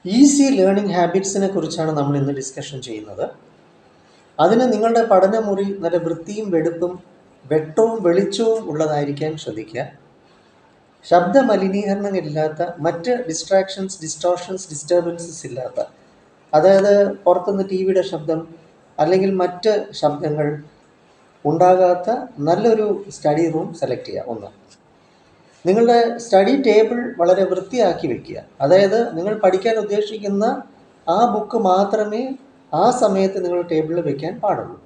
Easy learning ഹാബിറ്റ്സിനെ കുറിച്ചാണ് നമ്മൾ ഇന്ന് ഡിസ്കഷൻ ചെയ്യുന്നത്. അതിന് നിങ്ങളുടെ പഠനമുറി നല്ല വൃത്തിയും വെടുപ്പും വെട്ടവും വെളിച്ചവും ഉള്ളതായിരിക്കാൻ ശ്രദ്ധിക്കുക. ശബ്ദ മലിനീകരണമില്ലാത്ത, മറ്റ് ഡിസ്റ്റോർഷൻസ്, ഡിസ്റ്റർബൻസസ് ഇല്ലാത്ത, അതായത് പുറത്തുനിന്ന് ടി വിയുടെ ശബ്ദം അല്ലെങ്കിൽ മറ്റ് ശബ്ദങ്ങൾ ഉണ്ടാകാത്ത നല്ലൊരു സ്റ്റഡി റൂം സെലക്ട് ചെയ്യുക. ഒന്ന്, നിങ്ങളുടെ സ്റ്റഡി ടേബിൾ വളരെ വൃത്തിയാക്കി വെക്കുക. അതായത് നിങ്ങൾ പഠിക്കാൻ ഉദ്ദേശിക്കുന്ന ആ ബുക്ക് മാത്രമേ ആ സമയത്ത് നിങ്ങൾ ടേബിളിൽ വെക്കാൻ പാടുള്ളൂ.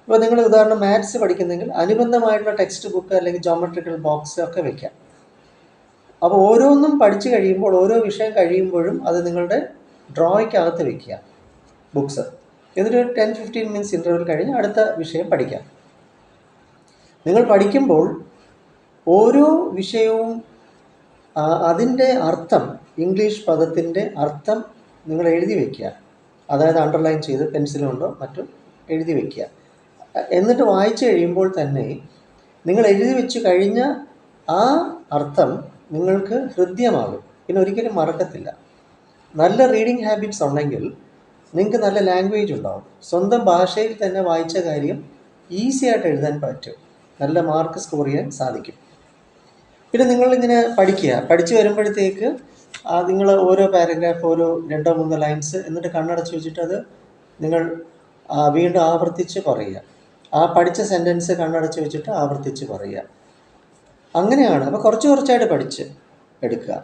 ഇപ്പോൾ നിങ്ങൾ ഉദാഹരണം മാത്സ് പഠിക്കുന്നെങ്കിൽ അനുബന്ധമായിട്ടുള്ള ടെക്സ്റ്റ് ബുക്ക് അല്ലെങ്കിൽ ജോമെട്രിക്കൽ ബോക്സ് ഒക്കെ വെക്കാം. അപ്പോൾ ഓരോന്നും പഠിച്ചു കഴിയുമ്പോൾ, ഓരോ വിഷയം കഴിയുമ്പോഴും അത് നിങ്ങളുടെ ഡ്രോയ്ക്കകത്ത് വെക്കുക ബുക്സ്. എന്നിട്ട് 10-15 മിനിറ്റ്സ് ഇൻ്റർവെൽ കഴിഞ്ഞ് അടുത്ത വിഷയം പഠിക്കാം. നിങ്ങൾ പഠിക്കുമ്പോൾ ഓരോ വിഷയവും അതിൻ്റെ അർത്ഥം, ഇംഗ്ലീഷ് പദത്തിൻ്റെ അർത്ഥം നിങ്ങൾ എഴുതി വയ്ക്കുക. അതായത് അണ്ടർലൈൻ ചെയ്ത് പെൻസിൽ കൊണ്ടോ മറ്റും എഴുതി വയ്ക്കുക. എന്നിട്ട് വായിച്ചു കഴിയുമ്പോൾ തന്നെ നിങ്ങൾ എഴുതി വെച്ച് കഴിഞ്ഞ ആ അർത്ഥം നിങ്ങൾക്ക് ഹൃദ്യമാകും, പിന്നെ ഒരിക്കലും മറക്കത്തില്ല. നല്ല റീഡിങ് ഹാബിറ്റ്സ് ഉണ്ടെങ്കിൽ നിങ്ങൾക്ക് നല്ല ലാംഗ്വേജ് ഉണ്ടാവും. സ്വന്തം ഭാഷയിൽ തന്നെ വായിച്ച കാര്യം ഈസി ആയിട്ട് എഴുതാൻ പറ്റും, നല്ല മാർക്ക് സ്കോർ ചെയ്യാൻ സാധിക്കും. പിന്നെ നിങ്ങളിങ്ങനെ പഠിച്ചു വരുമ്പോഴത്തേക്ക് നിങ്ങൾ ഓരോ പാരഗ്രാഫ്, ഓരോ 2-3 ലൈൻസ് എന്നിട്ട് കണ്ണടച്ച് വെച്ചിട്ട് അത് നിങ്ങൾ വീണ്ടും ആവർത്തിച്ച് പറയുക. ആ പഠിച്ച സെൻറ്റൻസ് കണ്ണടച്ച് വെച്ചിട്ട് ആവർത്തിച്ച് പറയുക. അങ്ങനെയാണ്. അപ്പോൾ കുറച്ചായിട്ട് പഠിച്ച് എടുക്കുക.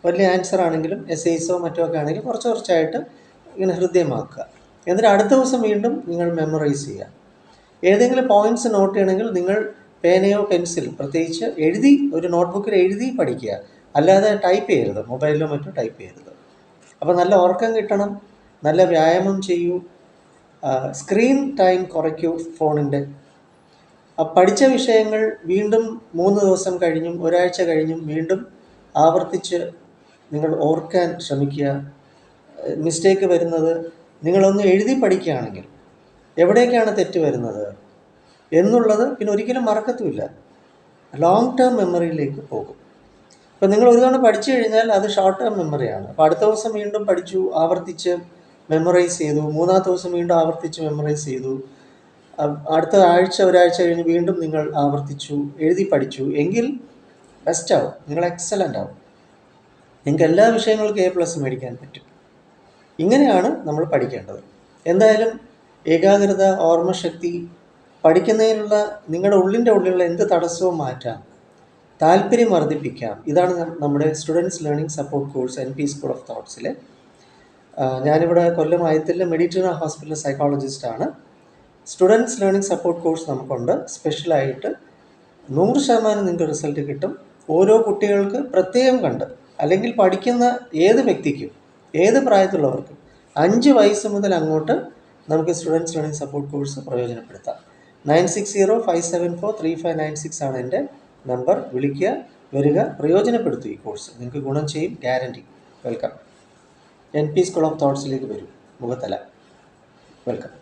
വലിയ ആൻസർ ആണെങ്കിലും എസ്സേസോ മറ്റോ ഒക്കെ ആണെങ്കിലും കുറച്ചായിട്ട് ഇങ്ങനെ ഹൃദ്യമാക്കുക. എന്നിട്ട് അടുത്ത ദിവസം വീണ്ടും നിങ്ങൾ മെമ്മറൈസ് ചെയ്യുക. ഏതെങ്കിലും പോയിൻറ്റ്സ് നോട്ട് ചെയ്യണമെങ്കിൽ നിങ്ങൾ പേനയോ പെൻസിൽ പ്രത്യേകിച്ച് എഴുതി, ഒരു നോട്ട്ബുക്കിൽ എഴുതി പഠിക്കുക. അല്ലാതെ ടൈപ്പ് ചെയ്യരുത്, മൊബൈലിലോ മറ്റോ ടൈപ്പ് ചെയ്യരുത്. അപ്പോൾ നല്ല ഉറക്കം കിട്ടണം, നല്ല വ്യായാമം ചെയ്യൂ, സ്ക്രീൻ ടൈം കുറയ്ക്കൂ ഫോണിൻ്റെ. പഠിച്ച വിഷയങ്ങൾ വീണ്ടും 3 ദിവസം കഴിഞ്ഞും ഒരാഴ്ച കഴിഞ്ഞും വീണ്ടും ആവർത്തിച്ച് നിങ്ങൾ ഓർക്കാൻ ശ്രമിക്കുക. മിസ്റ്റേക്ക് വരുന്നത് നിങ്ങളൊന്ന് എഴുതി പഠിക്കുകയാണെങ്കിൽ എവിടേക്കാണ് തെറ്റ് വരുന്നത് എന്നുള്ളത് പിന്നെ ഒരിക്കലും മറക്കത്തുമില്ല, ലോങ് ടേം മെമ്മറിയിലേക്ക് പോകും. ഇപ്പം നിങ്ങൾ ഒരു തവണ പഠിച്ചു കഴിഞ്ഞാൽ അത് ഷോർട്ട് ടേം മെമ്മറിയാണ്. അപ്പോൾ അടുത്ത ദിവസം വീണ്ടും പഠിച്ചു, ആവർത്തിച്ച് മെമ്മറൈസ് ചെയ്തു, 3-ാമത്തെ ദിവസം വീണ്ടും ആവർത്തിച്ച് മെമ്മറൈസ് ചെയ്തു, അടുത്ത ഒരാഴ്ച കഴിഞ്ഞ് വീണ്ടും നിങ്ങൾ ആവർത്തിച്ചു, എഴുതി പഠിച്ചു എങ്കിൽ ബെസ്റ്റ് ആവും, നിങ്ങൾ എക്സലൻ്റ് ആവും. നിങ്ങൾക്ക് എല്ലാ വിഷയങ്ങൾക്കും A+ മേടിക്കാൻ പറ്റും. ഇങ്ങനെയാണ് നമ്മൾ പഠിക്കേണ്ടത്. എന്തായാലും ഏകാഗ്രത, ഓർമ്മശക്തി, പഠിക്കുന്നതിനുള്ള നിങ്ങളുടെ ഉള്ളിലുള്ള എന്ത് തടസ്സവും മാറ്റാം, താല്പര്യം വർദ്ധിപ്പിക്കാം. ഇതാണ് നമ്മുടെ students learning support course NP school of തോട്ട്സിലെ. ഞാനിവിടെ കൊല്ലം ആയത്തിലെ മെഡിറ്ററേനിയൻ ഹോസ്പിറ്റൽ സൈക്കോളജിസ്റ്റാണ്. സ്റ്റുഡൻസ് ലേണിംഗ് സപ്പോർട്ട് കോഴ്സ് നമുക്കുണ്ട്. സ്പെഷ്യലായിട്ട് 100% നിങ്ങൾക്ക് റിസൾട്ട് കിട്ടും. ഓരോ കുട്ടികൾക്ക് പ്രത്യേകം കണ്ട്, അല്ലെങ്കിൽ പഠിക്കുന്ന ഏത് വ്യക്തിക്കും, ഏത് പ്രായത്തിലുള്ളവർക്കും 5 വയസ്സ് മുതൽ അങ്ങോട്ട് നമുക്ക് സ്റ്റുഡൻസ് ലേണിംഗ് സപ്പോർട്ട് കോഴ്സ് പ്രയോജനപ്പെടുത്താം. 9605743596 ആണ് എൻ്റെ നമ്പർ. വിളിക്കുക, വരിക, പ്രയോജനപ്പെടുത്തുക. ഈ കോഴ്സ് നിങ്ങൾക്ക് ഗുണം ചെയ്യും, guarantee. Welcome. NP school of തോട്ട്സിലേക്ക് വരൂ. മുഖത്തല. വെൽക്കം.